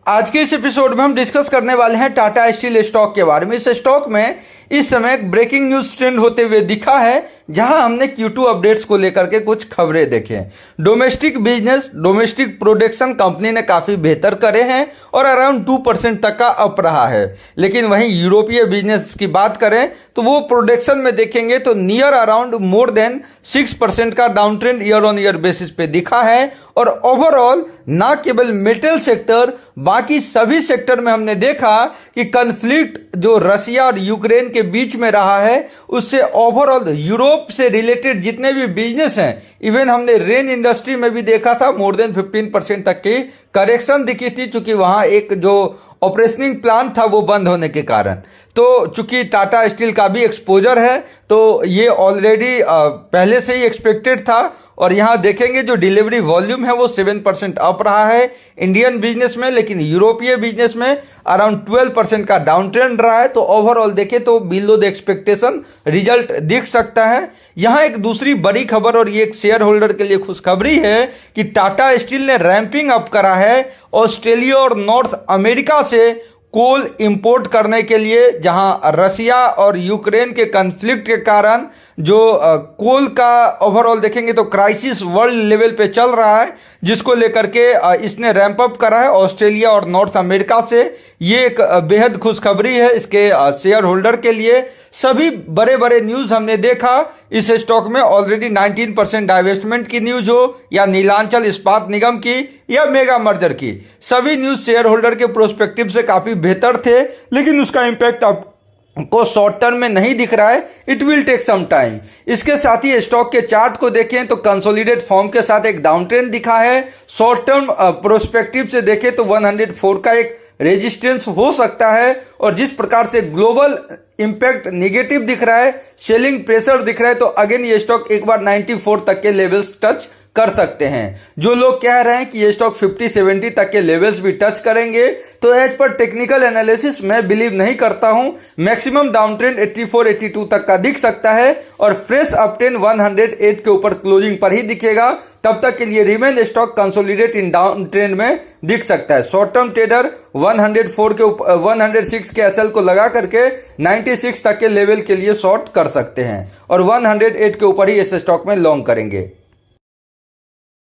आज के इस एपिसोड में हम डिस्कस करने वाले हैं टाटा स्टील स्टॉक के बारे में। इस स्टॉक में इस समय एक ब्रेकिंग न्यूज ट्रेंड होते हुए दिखा है, जहां हमने Q2 अपडेट्स को लेकर के कुछ खबरें देखे। Domestic business, domestic production company ने काफी बेहतर करे हैं और अराउंड 2% तक का अप रहा है। लेकिन वहीं यूरोपीय बिजनेस की बात करें तो वो प्रोडक्शन में देखेंगे तो नियर अराउंड मोर देन 6% का down trend year on year basis पे दिखा है। और ओवरऑल ना केवल मेटल सेक्टर, बाकी सभी सेक्टर में हमने देखा कि कन्फ्लिक्ट जो रशिया और यूक्रेन के बीच में रहा है, उससे ओवरऑल यूरोप से रिलेटेड जितने भी बिजनेस हैं, इवन हमने रेन इंडस्ट्री में भी देखा था मोर देन 15% तक की करेक्शन दिखी थी, चूंकि वहां एक जो ऑपरेशनिंग प्लांट था वो बंद होने के कारण। तो चूंकि टाटा स्टील का भी एक्सपोजर है तो ये ऑलरेडी पहले से ही एक्सपेक्टेड था। और यहां देखेंगे जो डिलीवरी वॉल्यूम है वो 7% अप रहा है इंडियन बिजनेस में, लेकिन यूरोपीय बिजनेस में अराउंड 12% का डाउन ट्रेंड रहा है। तो ओवरऑल देखें तो बिलो द एक्सपेक्टेशन रिजल्ट दिख सकता है। यहां एक दूसरी बड़ी खबर, और ये एक शेयर होल्डर के लिए खुशखबरी है कि टाटा स्टील ने रैंपिंग अप करा है ऑस्ट्रेलिया और नॉर्थ अमेरिका से कोल इंपोर्ट करने के लिए, जहां रशिया और यूक्रेन के कन्फ्लिक्ट के कारण जो कोल का ओवरऑल देखेंगे तो क्राइसिस वर्ल्ड लेवल पे चल रहा है, जिसको लेकर के इसने रैंप अप करा है ऑस्ट्रेलिया और नॉर्थ अमेरिका से। ये एक बेहद खुशखबरी है इसके शेयर होल्डर के लिए। सभी बड़े बड़े न्यूज हमने देखा इस स्टॉक में। ऑलरेडी 19% डाइवेस्टमेंट की न्यूज हो, या नीलांचल इस्पात निगम की, या मेगा मर्जर की, सभी न्यूज शेयर होल्डर के प्रोस्पेक्टिव से काफी बेहतर थे। लेकिन उसका इंपैक्ट आपको शॉर्ट टर्म में नहीं दिख रहा है, it will take some time. इसके साथ ही स्टॉक के चार्ट को देखें तो कंसोलिडेट फॉर्म के साथ एक डाउन ट्रेंड दिखा है। शॉर्ट टर्म प्रोस्पेक्टिव से देखें तो 104 का एक रेजिस्टेंस हो सकता है। और जिस प्रकार से ग्लोबल इंपैक्ट नेगेटिव दिख रहा है, सेलिंग प्रेशर दिख रहा है, तो अगेन ये स्टॉक एक बार 94 तक के लेवल्स टच कर सकते हैं। जो लोग कह रहे हैं कि ये स्टॉक 50-70 तक के लेवल्स भी टच करेंगे, तो एज पर टेक्निकल एनालिसिस मैं बिलीव नहीं करता हूं। मैक्सिमम डाउन ट्रेंड 84-82 तक का दिख सकता है और फ्रेश अप ट्रेंड 108 के ऊपर क्लोजिंग पर ही दिखेगा। तब तक के लिए रिमेन स्टॉक कंसोलिडेट इन डाउन ट्रेंड में दिख सकता है। शॉर्ट टर्म ट्रेडर 104 के ऊपर 106 के एसएल को लगा करके 96 तक के लेवल के लिए शॉर्ट कर सकते हैं और 108 के ऊपर ही इस स्टॉक में लॉन्ग करेंगे।